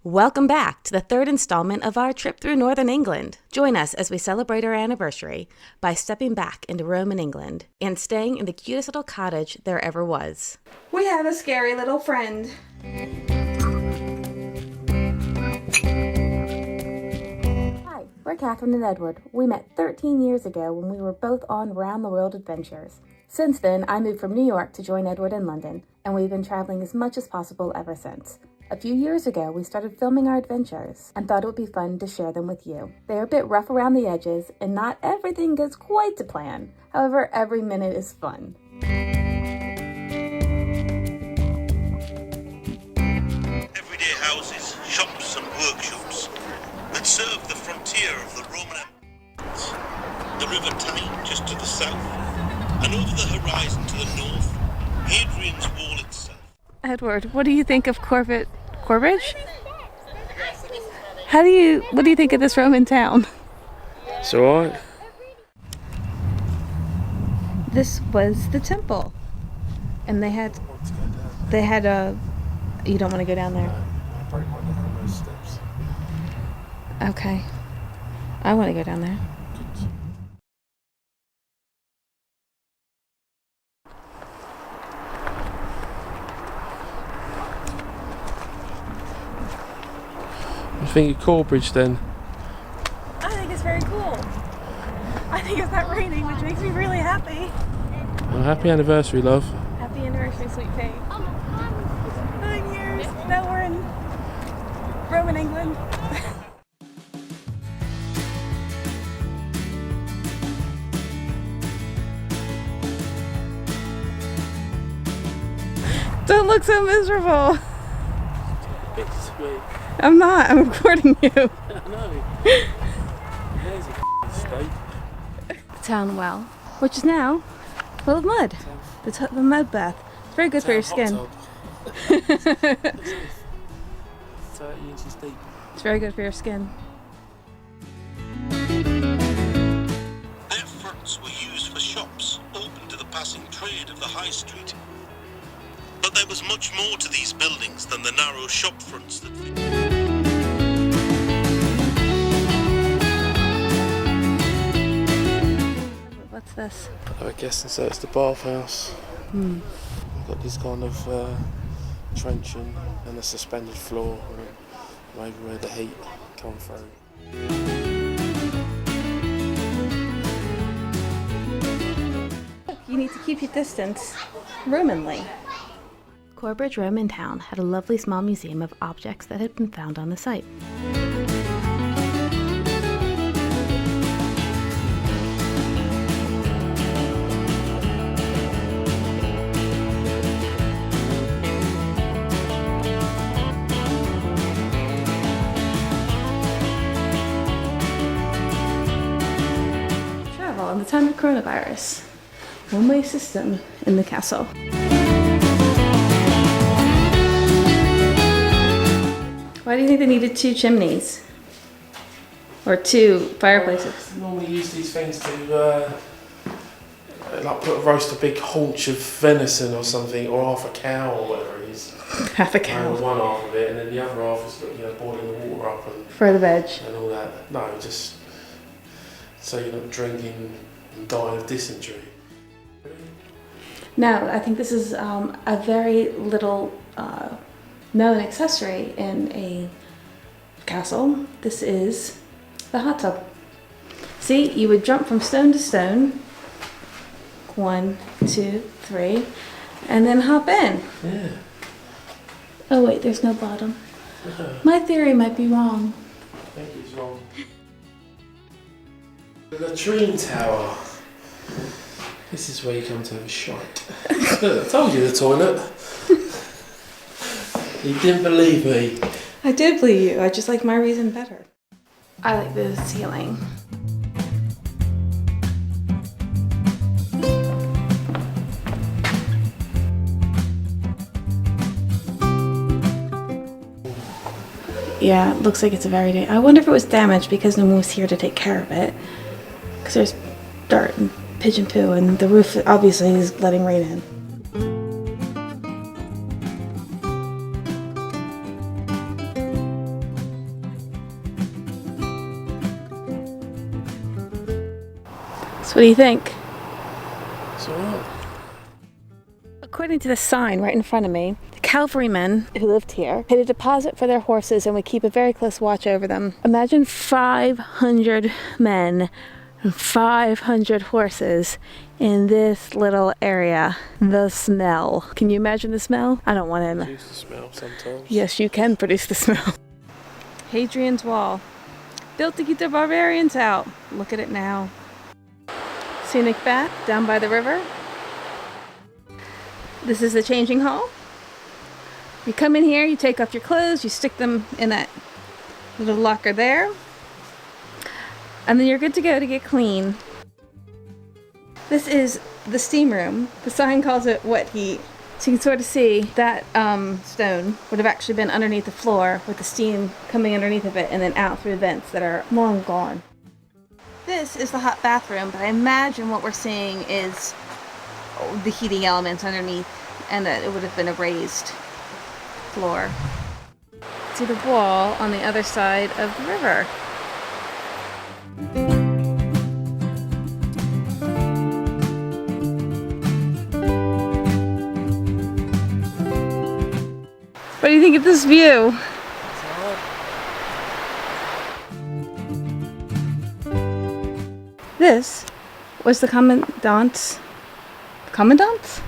Welcome back to the third installment of our trip through Northern England. Join us as we celebrate our anniversary by stepping back into Roman England and staying in the cutest little cottage there ever was. We have a scary little friend. Hi, we're Catherine and Edward. We met 13 years ago when we were both on round-the-world adventures. Since then, I moved from New York to join Edward in London, and we've been traveling as much as possible ever since. A few years ago, we started filming our adventures and thought it would be fun to share them with you. They're a bit rough around the edges, and not everything goes quite to plan. However, every minute is fun. Everyday houses, shops and workshops that serve the frontier of the Roman Empire. The River Tyne just to the south, and over the horizon to the north, Hadrian's Wall itself. Edward, what do you think of Corbridge? What do you think of this Roman town? It's alright. This was the temple, and they had a. You don't want to go down there. I probably might look on those steps. Okay, I want to go down there. I think of Corbridge then. I think it's very cool. I think it's not raining, which makes me really happy. Well, happy anniversary, love. Happy anniversary, sweet pea. 9 years. Now we're in Roman England. Don't look so miserable. Big sweet. I'm not. I'm recording you. I know. There's a steak. The town well, which is now full of mud. The mud bath. It's very good for your skin. 30 inches deep. It's very good for your skin. Their fronts were used for shops, open to the passing trade of the high street. But there was much more to these buildings than the narrow shop fronts that What's this? I guess so. It's the bathhouse. We've got this kind of trenching and a suspended floor, maybe where the heat come through. You need to keep your distance Romanly. Corbridge Roman town had a lovely small museum of objects that had been found on the site. Travel in the time of coronavirus. One-way system in the castle. Why do you think they needed 2 chimneys? Or 2 fireplaces? Normally use these things to like roast a big haunch of venison or something, or half a cow or whatever it is. Half a cow. One half of it, and then the other half is boiling the water up For the veg. and all that. No, just so you're not drinking and dying of dysentery. No, I think this is a very little known accessory in a castle. This is the hot tub. See, you would jump from stone to stone. 1, 2, 3, and then hop in. Yeah. Oh wait, there's no bottom. My theory might be wrong. I think it's wrong. The latrine tower. This is where you come to have a shite. Look, I told you the toilet. You didn't believe me. I did believe you. I just like my reason better. I like the ceiling. Yeah, it looks like it's a very day. I wonder if it was damaged because no one was here to take care of it. Because there's dirt and pigeon poo, and the roof obviously is letting rain in. So what do you think? It's alright. According to the sign right in front of me, the cavalrymen who lived here paid a deposit for their horses and would keep a very close watch over them. Imagine 500 men and 500 horses in this little area. The smell. Can you imagine the smell? I don't want to. Produce the smell sometimes. Yes, you can produce the smell. Hadrian's Wall. Built to keep the barbarians out. Look at it now. Scenic bath down by the river. This is the changing hall. You come in here, you take off your clothes, you stick them in that little locker there, and then you're good to go to get clean. This is the steam room. The sign calls it wet heat. So you can sort of see that stone would have actually been underneath the floor with the steam coming underneath of it and then out through vents that are long gone. This is the hot bathroom, but I imagine what we're seeing is the heating elements underneath, and that it would have been a raised floor. See the wall on the other side of the river. What do you think of this view? This was the commandant's. Commandant's?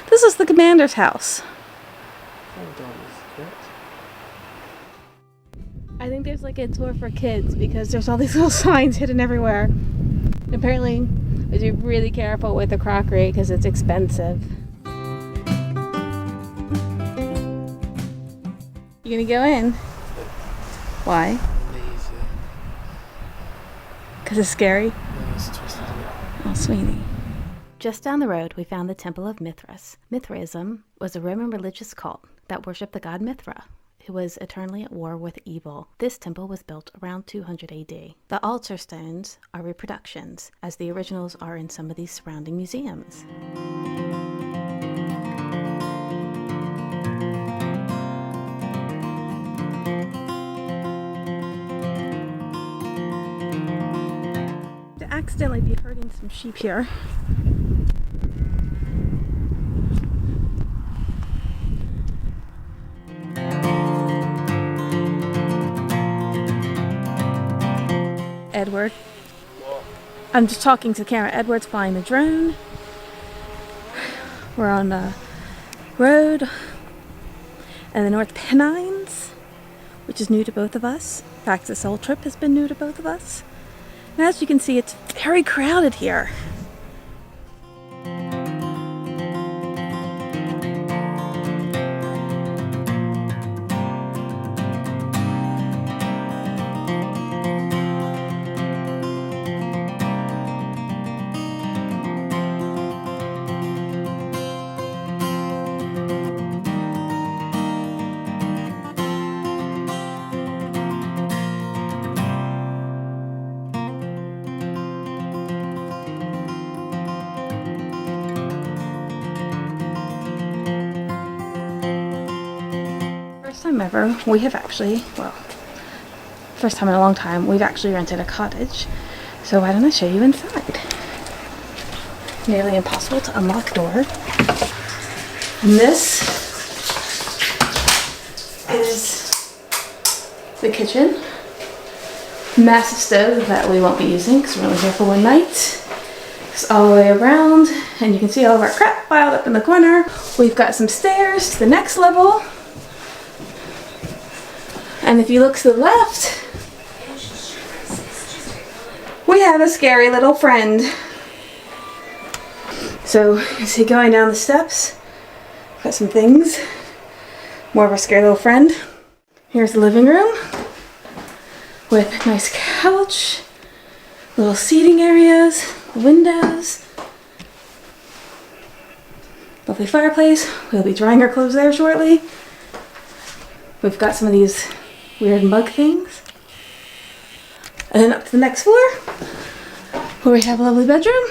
This is the commander's house. I think there's like a tour for kids because there's all these little signs hidden everywhere. Apparently, you have to be really careful with the crockery because it's expensive. You gonna go in? Why? Because it's scary? Yeah, it's twisted. Oh, sweetie. Just down the road, we found the Temple of Mythras. Mithraism was a Roman religious cult that worshipped the god Mithra, who was eternally at war with evil. This temple was built around 200 AD. The altar stones are reproductions, as the originals are in some of these surrounding museums. To accidentally be herding some sheep here. Edward. What? I'm just talking to the camera. Edward's flying the drone. We're on the road and the North Pennines, which is new to both of us. In fact, this whole trip has been new to both of us. And as you can see, it's very crowded here. First time ever, we have actually, well, first time in a long time, we've actually rented a cottage. So why don't I show you inside? Nearly impossible to unlock door. And this is the kitchen. Massive stove that we won't be using because we're only here for one night. It's all the way around, and you can see all of our crap piled up in the corner. We've got some stairs to the next level. And if you look to the left, we have a scary little friend. So you see going down the steps, got some things. More of a scary little friend. Here's the living room with a nice couch, little seating areas, windows, lovely fireplace. We'll be drying our clothes there shortly. We've got some of these weird mug things. And then up to the next floor, where we have a lovely bedroom,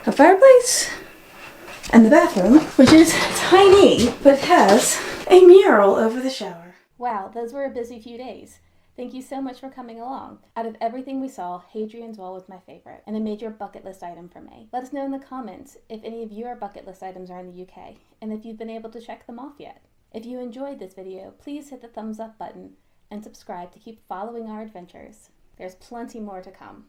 a fireplace, and the bathroom, which is tiny, but has a mural over the shower. Wow, those were a busy few days. Thank you so much for coming along. Out of everything we saw, Hadrian's Wall was my favorite and a major bucket list item for me. Let us know in the comments if any of your bucket list items are in the UK and if you've been able to check them off yet. If you enjoyed this video, please hit the thumbs up button and subscribe to keep following our adventures. There's plenty more to come.